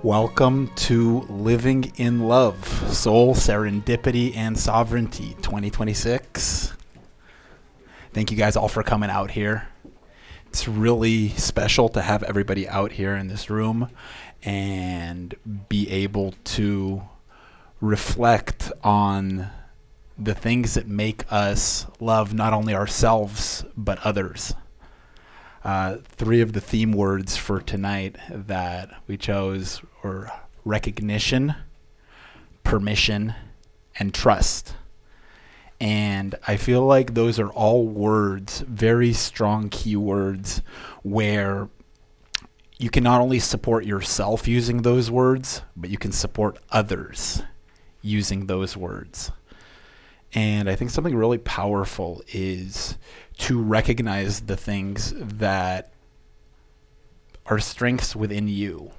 Welcome to Living in Love, Soul, Serendipity, and Sovereignty 2026. Thank you guys all for coming out here. It's really special to have everybody out here in this room and be able to reflect on the things that make us love not only ourselves but others. Three of the theme words for tonight that we chose were recognition, permission, and trust. And I feel like those are all words, very strong keywords, where you can not only support yourself using those words, but you can support others using those words. And I think something really powerful is to recognize the things that are strengths within you,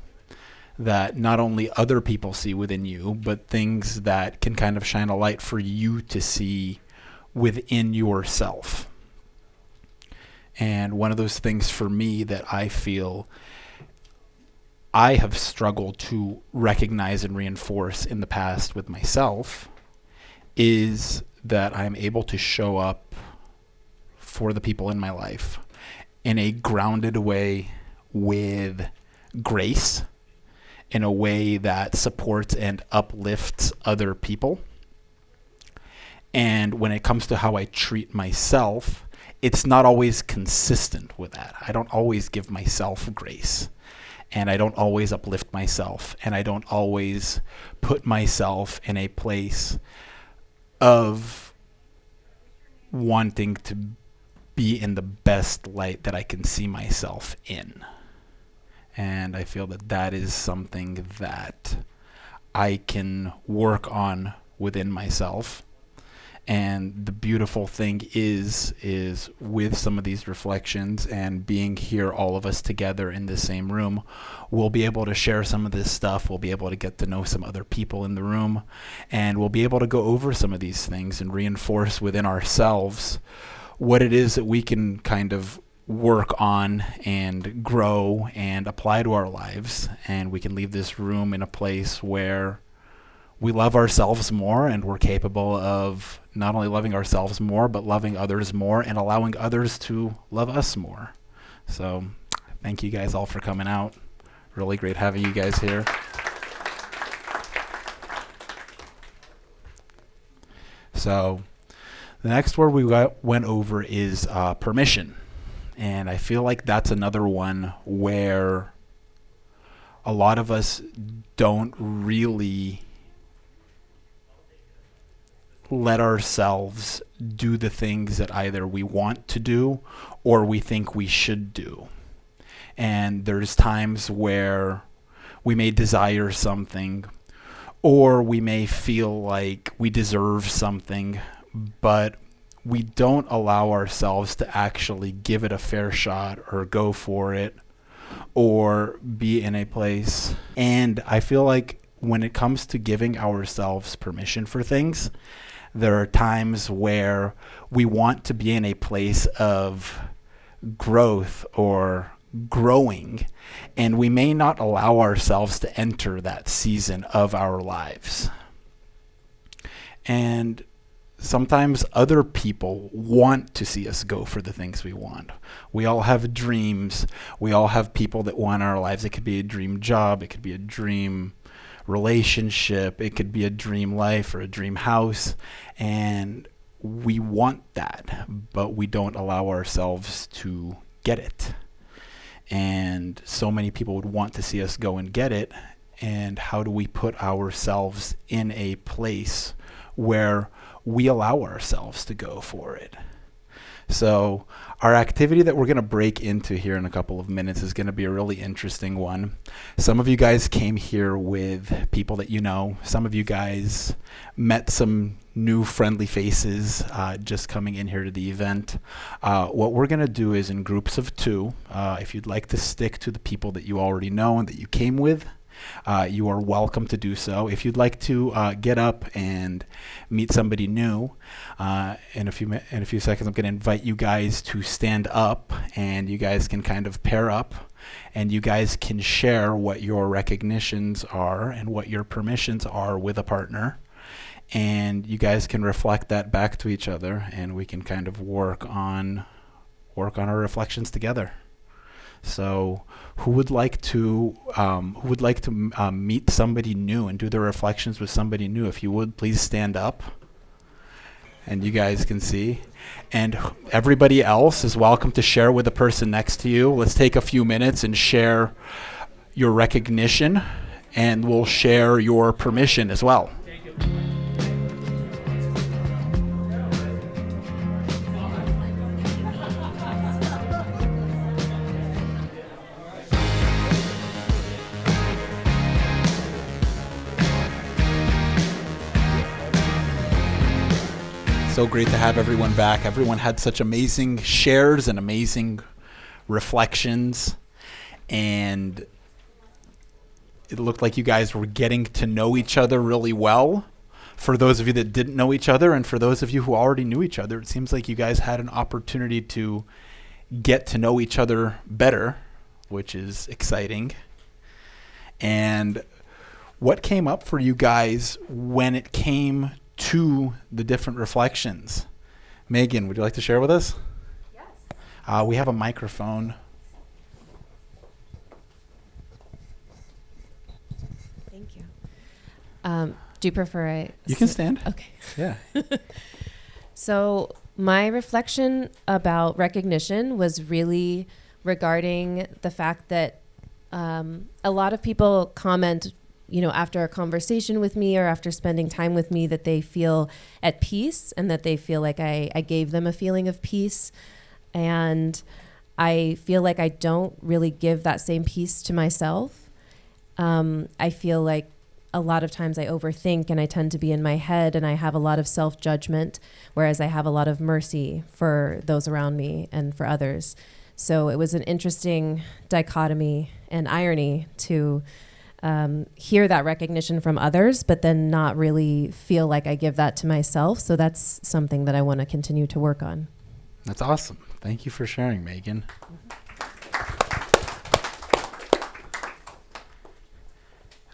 that not only other people see within you, but things that can kind of shine a light for you to see within yourself. And one of those things for me that I feel I have struggled to recognize and reinforce in the past with myself is that I'm able to show up for the people in my life in a grounded way with grace, in a way that supports and uplifts other people. And when it comes to how I treat myself, it's not always consistent with that. I don't always give myself grace, and I don't always uplift myself, and I don't always put myself in a place of wanting to be in the best light that I can see myself in. And I feel that that is something that I can work on within myself. And the beautiful thing is with some of these reflections and being here, all of us together in the same room, we'll be able to share some of this stuff. We'll be able to get to know some other people in the room, and we'll be able to go over some of these things and reinforce within ourselves what it is that we can kind of work on and grow and apply to our lives. And we can leave this room in a place where we love ourselves more, and we're capable of not only loving ourselves more, but loving others more and allowing others to love us more. So thank you guys all for coming out. Really great having you guys here. So the next word we went over is permission. And I feel like that's another one where a lot of us don't really let ourselves do the things that either we want to do or we think we should do. And there's times where we may desire something, or we may feel like we deserve something, but we don't allow ourselves to actually give it a fair shot or go for it or be in a place. And I feel like when it comes to giving ourselves permission for things, there are times where we want to be in a place of growth or growing, and we may not allow ourselves to enter that season of our lives. And sometimes other people want to see us go for the things we want. We all have dreams. We all have people that want our lives. It could be a dream job. It could be a dream relationship. It could be a dream life or a dream house. And we want that, but we don't allow ourselves to get it. And so many people would want to see us go and get it. And how do we put ourselves in a place where we allow ourselves to go for it? So our activity that we're going to break into here in a couple of minutes is going to be a really interesting one. Some of you guys came here with people that you know. Some of you guys met some new friendly faces just coming in here to the event. What we're going to do is in groups of two, if you'd like to stick to the people that you already know and that you came with, you are welcome to do so. If you'd like to get up and meet somebody new, in a few seconds, I'm going to invite you guys to stand up, and you guys can kind of pair up, and you guys can share what your recognitions are and what your permissions are with a partner. And you guys can reflect that back to each other, and we can kind of work on our reflections together. So, who would like to meet somebody new and do the reflections with somebody new? If you would, please stand up, and you guys can see. And everybody else is welcome to share with the person next to you. Let's take a few minutes and share your recognition, and we'll share your permission as well. So great to have everyone back. Everyone had such amazing shares and amazing reflections, and it looked like you guys were getting to know each other really well. For those of you that didn't know each other, and for those of you who already knew each other, it seems like you guys had an opportunity to get to know each other better, which is exciting. And what came up for you guys when it came to the different reflections? Megan, would you like to share with us? Yes. We have a microphone. Thank you. Do you prefer You can stand. Okay. Yeah. So my reflection about recognition was really regarding the fact that a lot of people comment, after a conversation with me or after spending time with me, that they feel at peace and that they feel like I gave them a feeling of peace. And I feel like I don't really give that same peace to myself. I feel like a lot of times I overthink and I tend to be in my head, and I have a lot of self-judgment, whereas I have a lot of mercy for those around me and for others. So it was an interesting dichotomy and irony to hear that recognition from others, but then not really feel like I give that to myself. So that's something that I want to continue to work on. That's awesome. Thank you for sharing, Megan.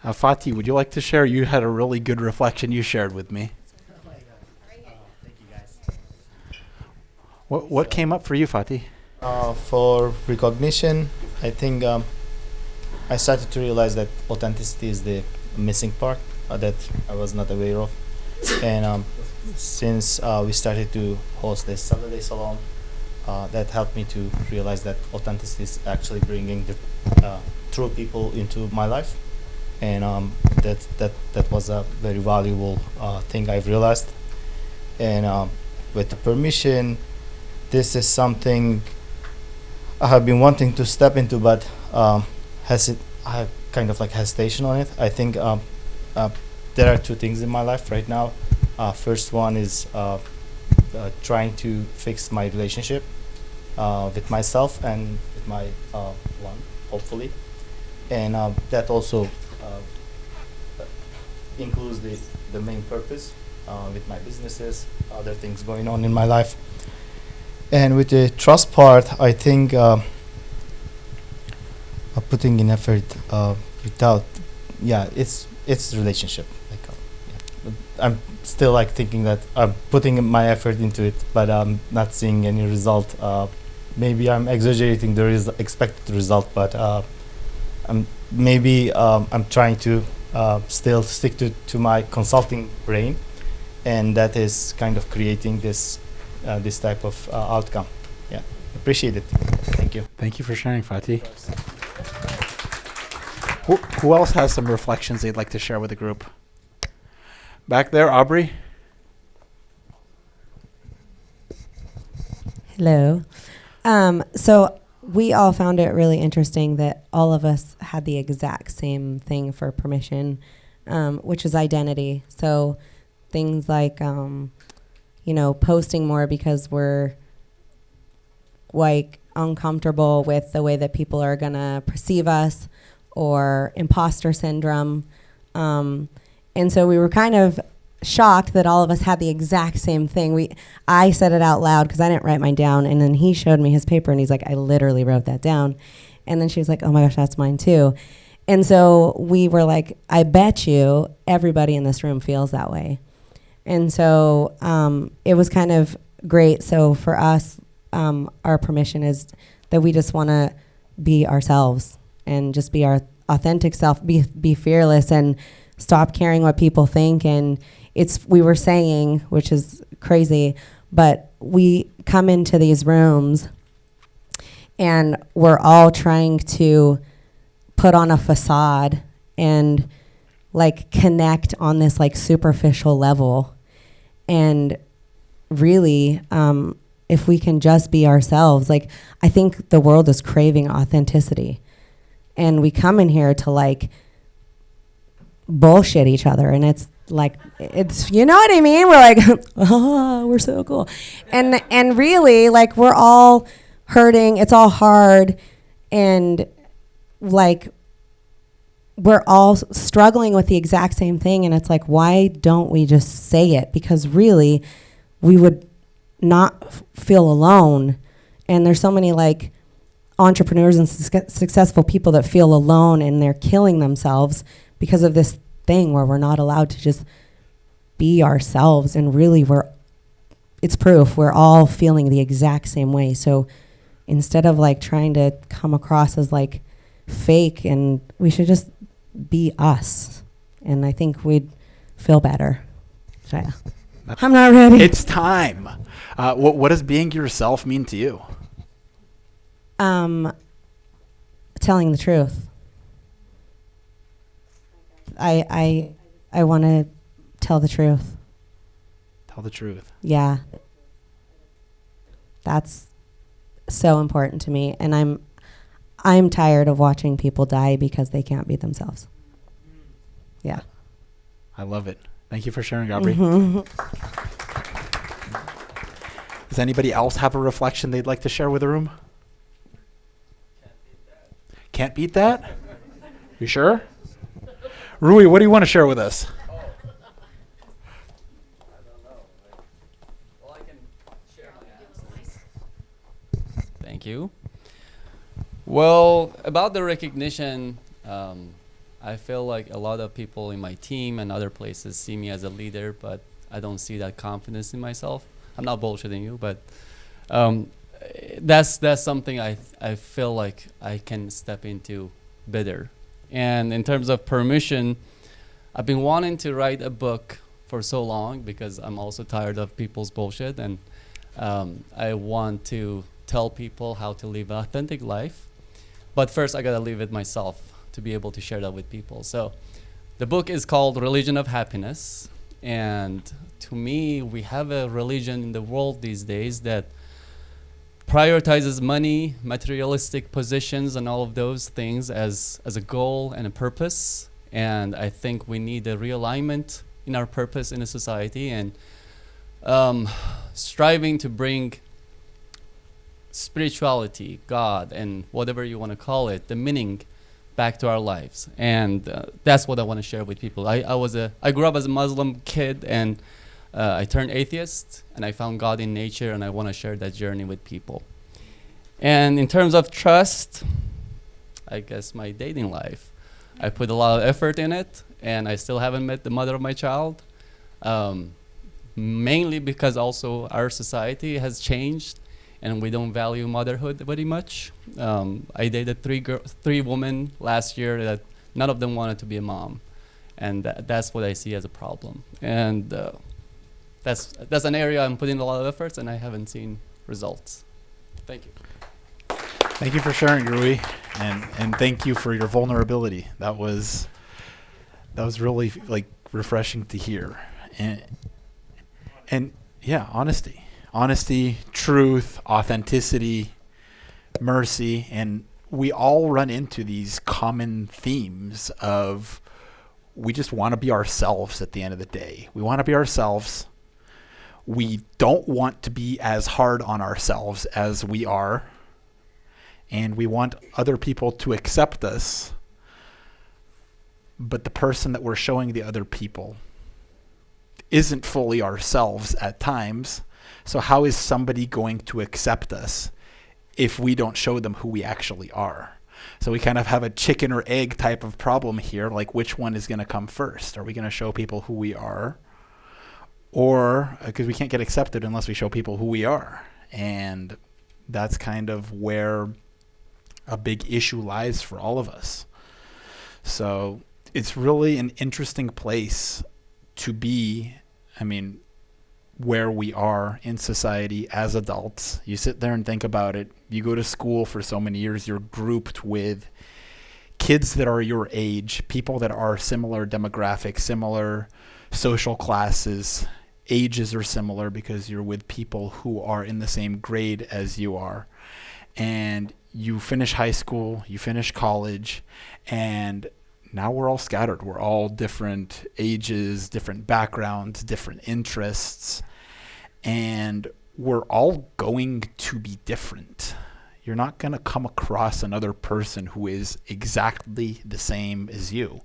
Fatih, would you like to share? You had a really good reflection you shared with me. Thank you, guys. What came up for you, Fatih? For recognition, I think I started to realize that authenticity is the missing part that I was not aware of. And since we started to host this Saturday Salon, that helped me to realize that authenticity is actually bringing the true people into my life. And that was a very valuable thing I've realized. And with the permission, this is something I have been wanting to step into, but I have kind of like hesitation on it. I think there are two things in my life right now. First one is trying to fix my relationship with myself and with my one, hopefully. And that also includes the main purpose with my businesses, other things going on in my life. And with the trust part, I think putting in effort without, it's relationship. I'm still like thinking that I'm putting my effort into it, but I'm not seeing any result. Maybe I'm exaggerating the expected result, but I'm trying to still stick to my consulting brain, and that is kind of creating this type of outcome. Yeah, appreciate it. Thank you. Thank you for sharing, Fatih. Who else has some reflections they'd like to share with the group? Back there, Aubrey. Hello. So we all found it really interesting that all of us had the exact same thing for permission, which is identity. So things like, posting more because we're like uncomfortable with the way that people are going to perceive us, or imposter syndrome. And so we were kind of shocked that all of us had the exact same thing. I said it out loud because I didn't write mine down, and then he showed me his paper, and he's like, I literally wrote that down. And then she was like, oh my gosh, that's mine too. And so we were like, I bet you everybody in this room feels that way. And so it was kind of great. So for us, our permission is that we just want to be ourselves and just be our authentic self, be fearless, and stop caring what people think. And we were saying, which is crazy, but we come into these rooms and we're all trying to put on a facade and like connect on this like superficial level. And really, if we can just be ourselves, like I think the world is craving authenticity. And we come in here to like bullshit each other, and it's like, it's, you know what I mean? We're like, oh, we're so cool. And really, like, we're all hurting. It's all hard. And like, we're all struggling with the exact same thing. And it's like, why don't we just say it? Because really, we would not feel alone. And there's so many like entrepreneurs and successful people that feel alone, and they're killing themselves because of this thing where we're not allowed to just be ourselves. And really, it's proof we're all feeling the exact same way. So instead of like trying to come across as like fake, and we should just be us. And I think we'd feel better. So yeah. I'm not ready. It's time. What does being yourself mean to you? Telling the truth. I want to tell the truth. Tell the truth. Yeah. That's so important to me, and I'm tired of watching people die because they can't be themselves. Yeah. I love it. Thank you for sharing, Aubrey. Mm-hmm. Does anybody else have a reflection they'd like to share with the room? Can't beat that? You sure? Rui, what do you want to share with us? Thank you. Well, about the recognition, I feel like a lot of people in my team and other places see me as a leader, but I don't see that confidence in myself. I'm not bullshitting you, but that's something I feel like I can step into better. And in terms of permission, I've been wanting to write a book for so long because I'm also tired of people's bullshit, and I want to tell people how to live an authentic life. But first, I gotta live it myself to be able to share that with people. So the book is called Religion of Happiness. And to me, we have a religion in the world these days that prioritizes money, materialistic positions, and all of those things as a goal and a purpose. And I think we need a realignment in our purpose in a society, and striving to bring spirituality, God, and whatever you want to call it, the meaning back to our lives. And that's what I want to share with people. I grew up as a Muslim kid, and I turned atheist, and I found God in nature, and I want to share that journey with people. And in terms of trust, I guess my dating life, I put a lot of effort in it, and I still haven't met the mother of my child, mainly because also our society has changed, and we don't value motherhood very much. I dated three women last year that none of them wanted to be a mom, and that's what I see as a problem. And that's an area I'm putting a lot of efforts, and I haven't seen results. Thank you. Thank you for sharing, Rui, and thank you for your vulnerability. That was really like refreshing to hear, and yeah, honesty, truth, authenticity, mercy, and we all run into these common themes of we just want to be ourselves at the end of the day. We want to be ourselves. We don't want to be as hard on ourselves as we are. And we want other people to accept us but the person that we're showing the other people isn't fully ourselves at times. So how is somebody going to accept us if we don't show them who we actually are? So we kind of have a chicken or egg type of problem here, like which one is going to come first? Are we going to show people who we are? Or, because we can't get accepted unless we show people who we are. And that's kind of where a big issue lies for all of us. So it's really an interesting place to be, where we are in society as adults. You sit there and think about it. You go to school for so many years, you're grouped with kids that are your age, people that are similar demographics, similar social classes. Ages are similar because you're with people who are in the same grade as you are. And you finish high school, you finish college, and now we're all scattered. We're all different ages, different backgrounds, different interests, and we're all going to be different. You're not going to come across another person who is exactly the same as you.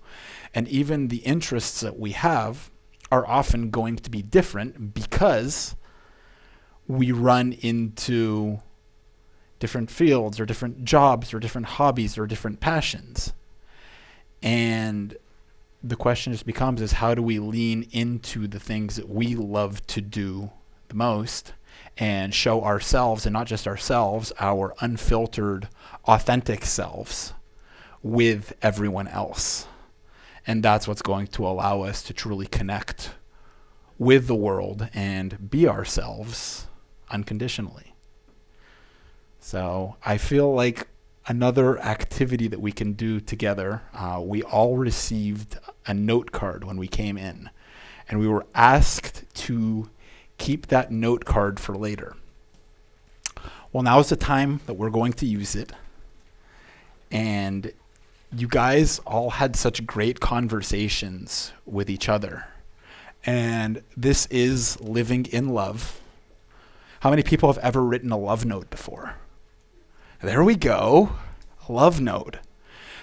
And even the interests that we have are often going to be different because we run into different fields or different jobs or different hobbies or different passions. And the question just becomes is how do we lean into the things that we love to do the most and show ourselves, and not just ourselves, our unfiltered, authentic selves with everyone else. And that's what's going to allow us to truly connect with the world and be ourselves unconditionally. So I feel like another activity that we can do together, we all received a note card when we came in, and we were asked to keep that note card for later. Well, now is the time that we're going to use it. And you guys all had such great conversations with each other. And this is living in love. How many people have ever written a love note before? There we go. A love note.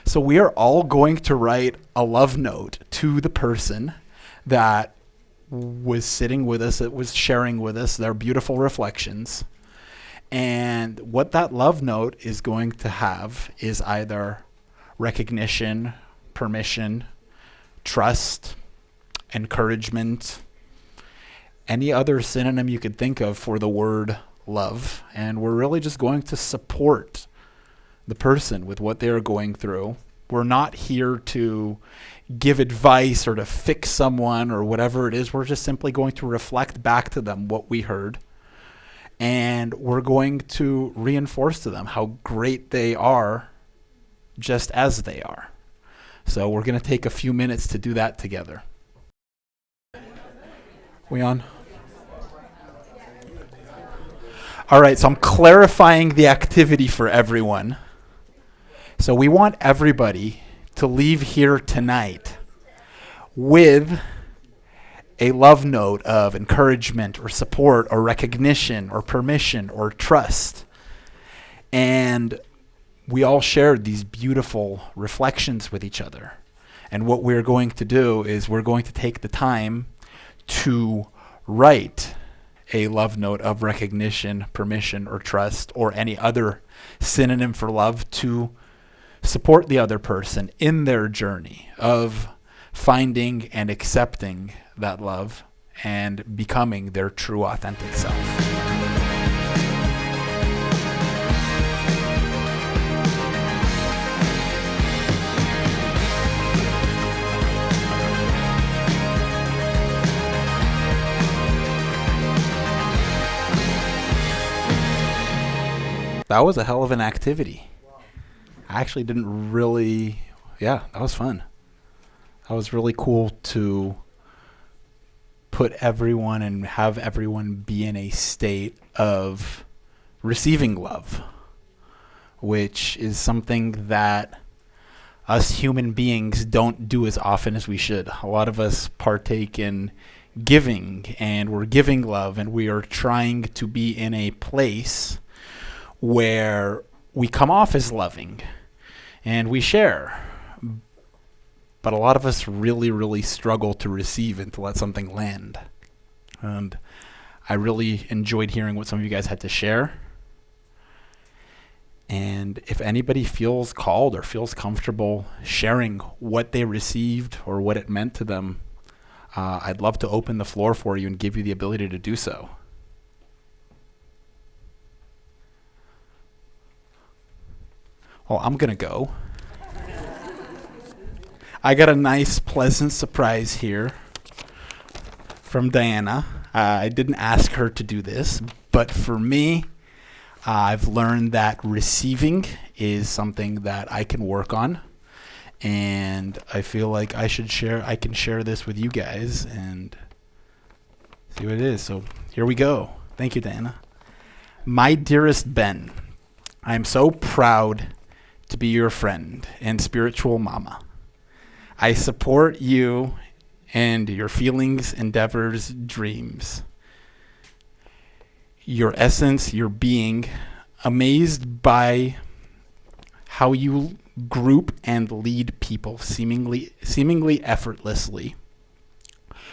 So we are all going to write a love note to the person that was sitting with us, that was sharing with us their beautiful reflections. And what that love note is going to have is either recognition, permission, trust, encouragement, any other synonym you could think of for the word love. And we're really just going to support the person with what they're going through. We're not here to give advice or to fix someone or whatever it is. We're just simply going to reflect back to them what we heard. And we're going to reinforce to them how great they are just as they are. So we're going to take a few minutes to do that together. We on? All right, so I'm clarifying the activity for everyone. So we want everybody to leave here tonight with a love note of encouragement or support or recognition or permission or trust. And we all shared these beautiful reflections with each other. And what we're going to do is we're going to take the time to write a love note of recognition, permission, or trust, or any other synonym for love to support the other person in their journey of finding and accepting that love and becoming their true authentic self. That was a hell of an activity. I actually didn't really, that was fun. That was really cool to put everyone and have everyone be in a state of receiving love, which is something that us human beings don't do as often as we should. A lot of us partake in giving, and we're giving love, and we are trying to be in a place where we come off as loving and we share. but a lot of us really, really struggle to receive and to let something land. And I really enjoyed hearing what some of you guys had to share. And if anybody feels called or feels comfortable sharing what they received or what it meant to them, I'd love to open the floor for you and give you the ability to do so. Well, I'm going to go. I got a nice, pleasant surprise here from Diana. I didn't ask her to do this, but for me, I've learned that receiving is something that I can work on, and I feel like I can share this with you guys and see what it is. So here we go. Thank you, Diana. My dearest Ben, I am so proud to be your friend and spiritual mama. I support you and your feelings, endeavors, dreams. Your essence, your being, amazed by how you group and lead people seemingly effortlessly.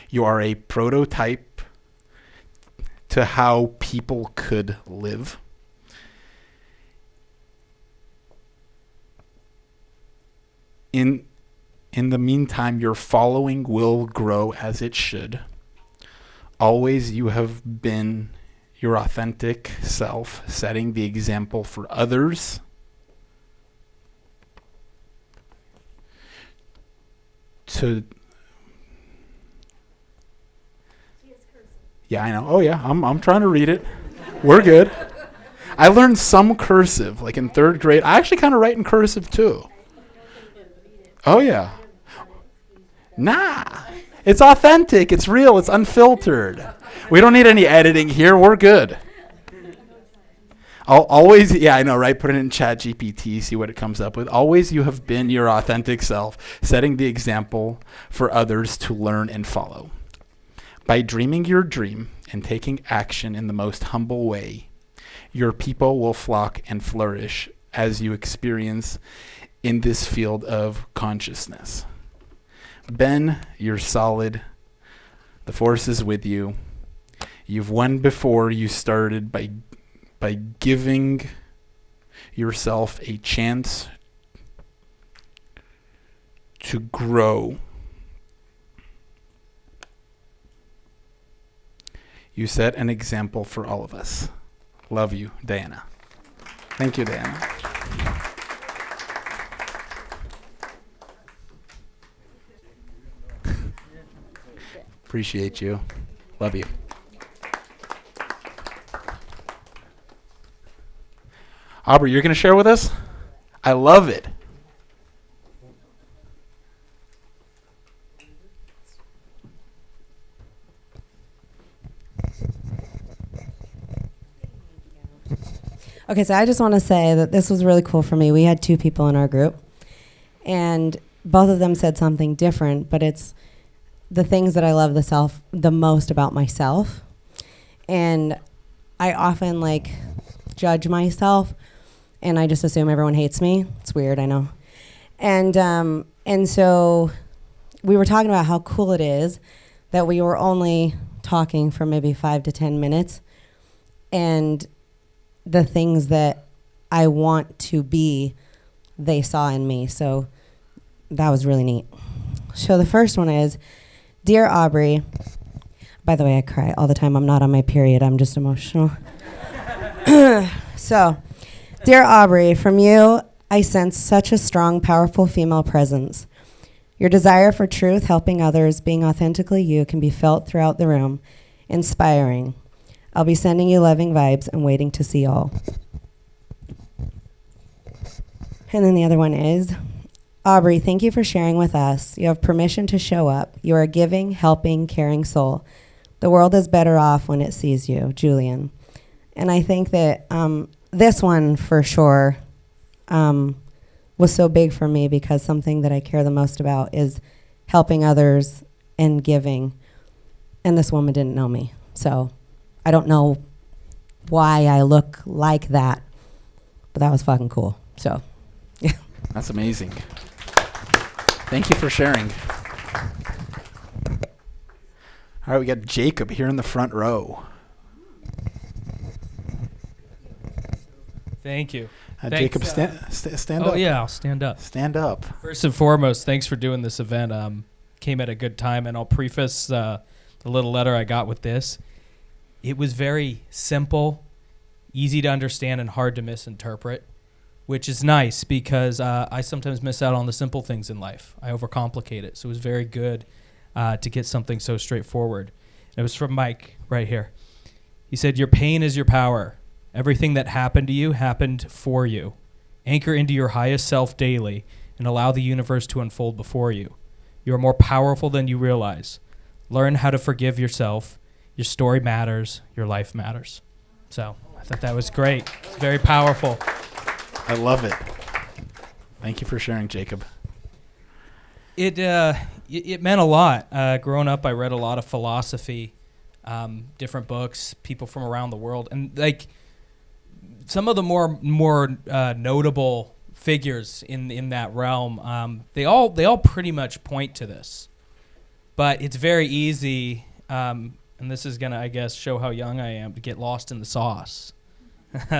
You are a prototype to how people could live. In the meantime, your following will grow as it should. Always you have been your authentic self, setting the example for others. Yeah, I know. Oh yeah, I'm trying to read it. We're good. I learned some cursive, like in 3rd grade. I actually kind of write in cursive too. Oh yeah. Nah, it's authentic, it's real, it's unfiltered. We don't need any editing here, we're good. Always, yeah, I know, right? Put it in ChatGPT, see what it comes up with. Always you have been your authentic self, setting the example for others to learn and follow. By dreaming your dream and taking action in the most humble way, your people will flock and flourish as you experience in this field of consciousness. Ben, you're solid. The force is with you. You've won before you started by giving yourself a chance to grow. You set an example for all of us. Love you, Diana. Thank you, Diana. Appreciate you. Love you. Aubrey, you're going to share with us? I love it. Okay, so I just want to say that this was really cool for me. We had 2 people in our group, and both of them said something different, but it's the things that I love the most about myself. And I often judge myself, and I just assume everyone hates me. It's weird, I know. And so we were talking about how cool it is that we were only talking for maybe 5 to 10 minutes, and the things that I want to be, they saw in me. So that was really neat. So the first one is, Dear Aubrey, by the way, I cry all the time. I'm not on my period. I'm just emotional. So, Dear Aubrey, from you, I sense such a strong, powerful female presence. Your desire for truth, helping others, being authentically you can be felt throughout the room. Inspiring. I'll be sending you loving vibes and waiting to see all. And then the other one is, Aubrey, thank you for sharing with us. You have permission to show up. You are a giving, helping, caring soul. The world is better off when it sees you, Julian. And I think that this one for sure was so big for me because something that I care the most about is helping others and giving. And this woman didn't know me. So I don't know why I look like that, but that was fucking cool. So, yeah. That's amazing. Thank you for sharing. All right, we got Jacob here in the front row. Thank you. Thanks, Jacob, stand up. Oh, yeah, I'll stand up. Stand up. First and foremost, thanks for doing this event. Came at a good time, and I'll preface the little letter I got with this. It was very simple, easy to understand, and hard to misinterpret, which is nice because I sometimes miss out on the simple things in life. I overcomplicate it, so it was very good to get something so straightforward. And it was from Mike right here. He said, "Your pain is your power. Everything that happened to you happened for you. Anchor into your highest self daily and allow the universe to unfold before you. You are more powerful than you realize. Learn how to forgive yourself. Your story matters. Your life matters." So I thought that was great. It's very powerful. I love it. Thank you for sharing, Jacob. It meant a lot. Growing up, I read a lot of philosophy, different books, people from around the world, and like some of the more notable figures in that realm. They all pretty much point to this, but it's very easy. And this is gonna, I guess, show how young I am, to get lost in the sauce,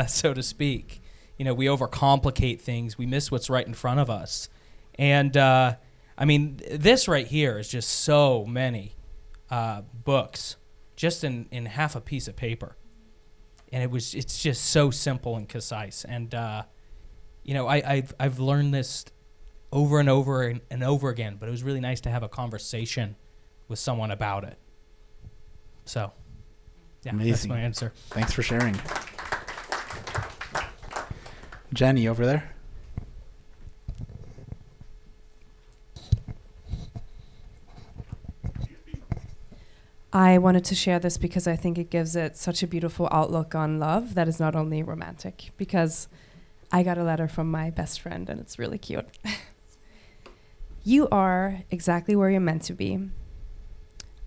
so to speak. You know, we overcomplicate things. We miss what's right in front of us, and I mean, this right here is just so many books, just in half a piece of paper. And it's just so simple and concise. And, you know, I've learned this over and over and over again, but it was really nice to have a conversation with someone about it. So, yeah, Amazing. That's my answer. Thanks for sharing. Jenny over there. I wanted to share this because I think it gives it such a beautiful outlook on love that is not only romantic, because I got a letter from my best friend and it's really cute. You are exactly where you're meant to be.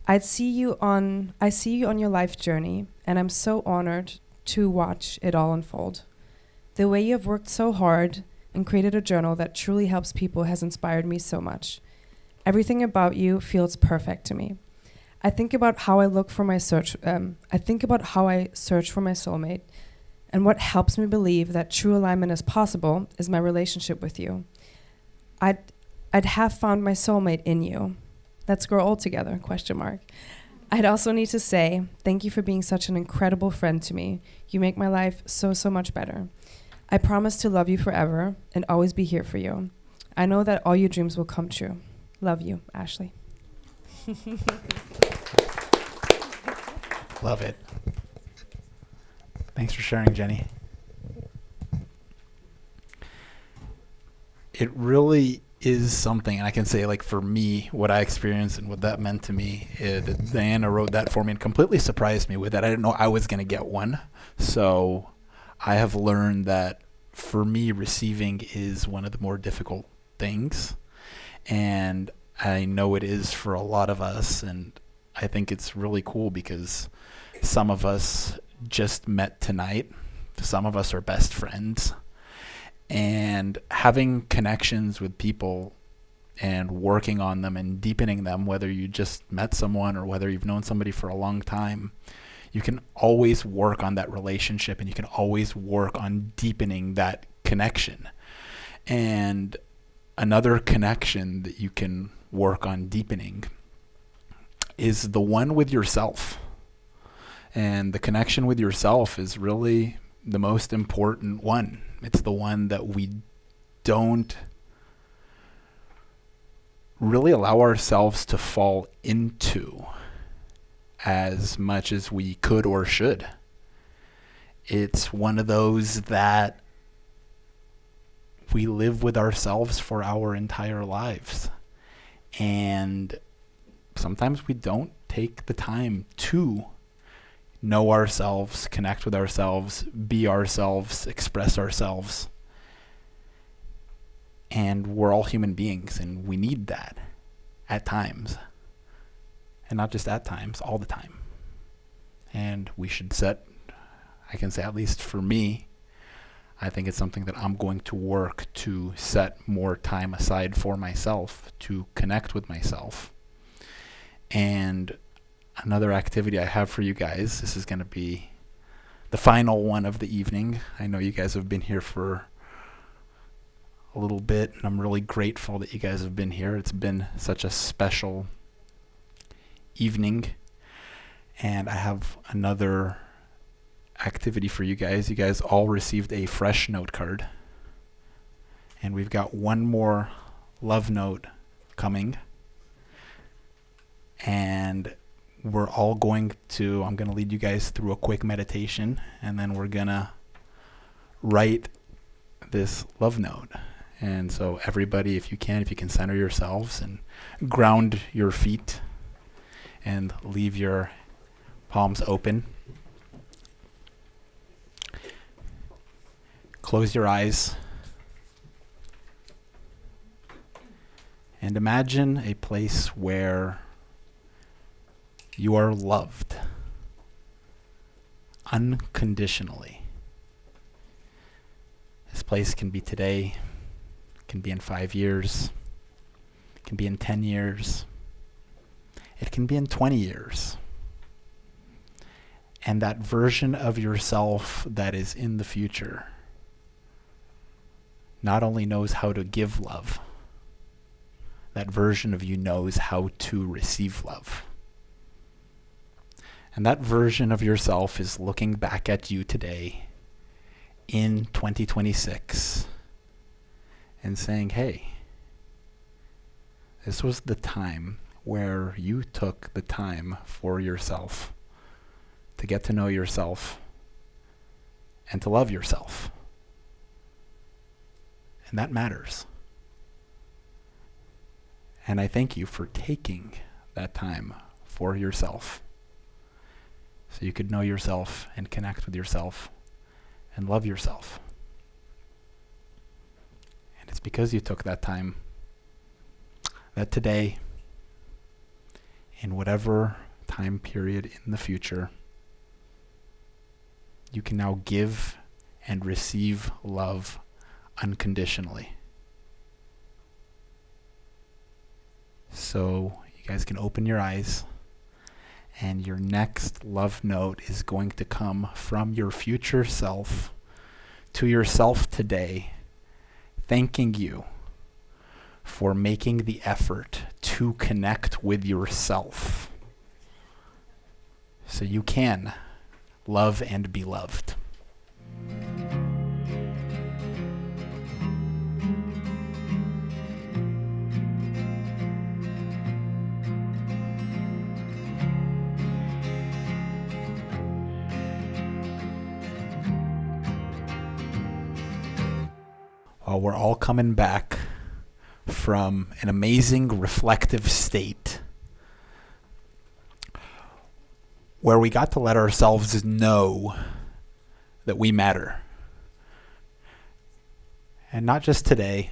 I see you on your life journey, and I'm so honored to watch it all unfold. The way you have worked so hard and created a journal that truly helps people has inspired me so much. Everything about you feels perfect to me. I think about how I search for my soulmate, and what helps me believe that true alignment is possible is my relationship with you. I'd have found my soulmate in you. Let's grow old together, ? I'd also need to say thank you for being such an incredible friend to me. You make my life so much better. I promise to love you forever and always be here for you. I know that all your dreams will come true. Love you, Ashley. Love it. Thanks for sharing, Jenny. It really is something, and I can say, like, for me, what I experienced and what that meant to me, Diana wrote that for me and completely surprised me with it. I didn't know I was going to get one. So I have learned that for me, receiving is one of the more difficult things. And I know it is for a lot of us, and I think it's really cool because some of us just met tonight. Some of us are best friends. And having connections with people and working on them and deepening them, whether you just met someone or whether you've known somebody for a long time, you can always work on that relationship, and you can always work on deepening that connection. And another connection that you can work on deepening is the one with yourself. And the connection with yourself is really the most important one. It's the one that we don't really allow ourselves to fall into as much as we could or should. It's one of those that we live with ourselves for our entire lives. And sometimes we don't take the time to know ourselves, connect with ourselves, be ourselves, express ourselves. And we're all human beings, and we need that at times. And not just at times, all the time. And we should set, I can say at least for me, I think it's something that I'm going to work to set more time aside for myself, to connect with myself. And another activity I have for you guys, this is going to be the final one of the evening. I know you guys have been here for a little bit, and I'm really grateful that you guys have been here. It's been such a special evening. And I have another activity for you guys. You guys all received a fresh note card. And we've got one more love note coming. And we're all I'm going to lead you guys through a quick meditation, and then we're going to write this love note. And so everybody, if you can center yourselves and ground your feet and leave your palms open. Close your eyes and imagine a place where you are loved unconditionally. This place can be today, can be in 5 years, can be in 10 years, it can be in 20 years. And that version of yourself that is in the future not only knows how to give love, that version of you knows how to receive love. And that version of yourself is looking back at you today in 2026 and saying, hey, this was the time where you took the time for yourself to get to know yourself and to love yourself. And that matters. And I thank you for taking that time for yourself so you could know yourself and connect with yourself and love yourself. And it's because you took that time that today, in whatever time period in the future, you can now give and receive love unconditionally. So you guys can open your eyes, and your next love note is going to come from your future self to yourself today, thanking you for making the effort to connect with yourself so you can love and be loved. While we're all coming back from an amazing reflective state where we got to let ourselves know that we matter. And not just today,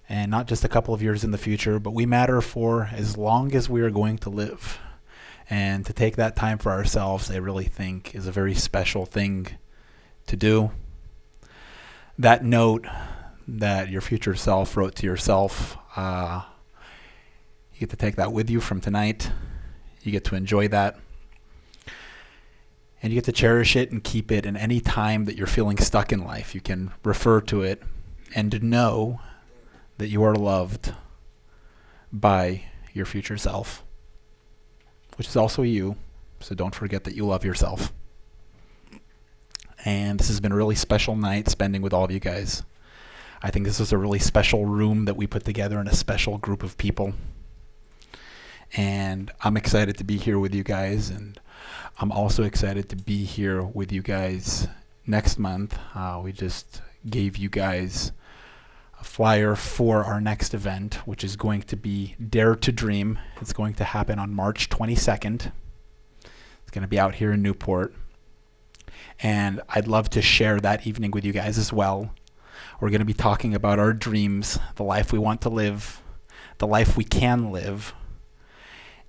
and not just a couple of years in the future, but we matter for as long as we are going to live. And to take that time for ourselves, I really think is a very special thing to do. That note that your future self wrote to yourself, you get to take that with you from tonight. You get to enjoy that. And you get to cherish it and keep it. And any time that you're feeling stuck in life, you can refer to it and know that you are loved by your future self, which is also you. So don't forget that you love yourself. And this has been a really special night spending with all of you guys. I think this was a really special room that we put together in a special group of people. And I'm excited to be here with you guys. And I'm also excited to be here with you guys next month. We just gave you guys a flyer for our next event, which is going to be Dare to Dream. It's going to happen on March 22nd. It's going to be out here in Newport. And I'd love to share that evening with you guys as well. We're going to be talking about our dreams, the life we want to live, the life we can live,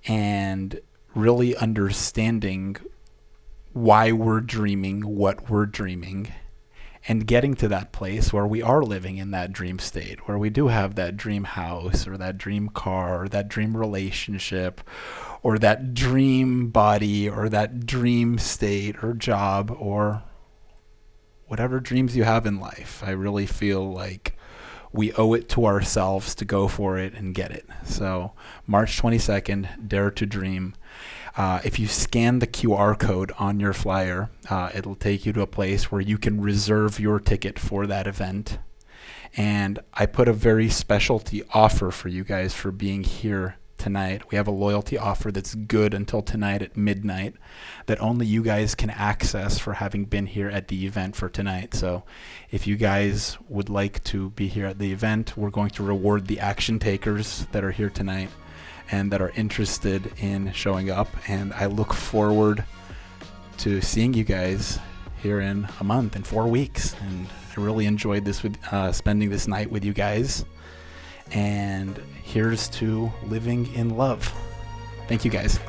and really understanding why we're dreaming what we're dreaming, and getting to that place where we are living in that dream state, where we do have that dream house or that dream car or that dream relationship or that dream body or that dream state or job or whatever dreams you have in life. I really feel like we owe it to ourselves to go for it and get it. So March 22nd, Dare to Dream. If you scan the QR code on your flyer, it'll take you to a place where you can reserve your ticket for that event. And I put a very specialty offer for you guys for being here tonight. We have a loyalty offer that's good until tonight at midnight that only you guys can access for having been here at the event for tonight. So if you guys would like to be here at the event, we're going to reward the action takers that are here tonight and that are interested in showing up. And I look forward to seeing you guys here in a month, in 4 weeks. And I really enjoyed this with spending this night with you guys. And here's to living in love. Thank you guys.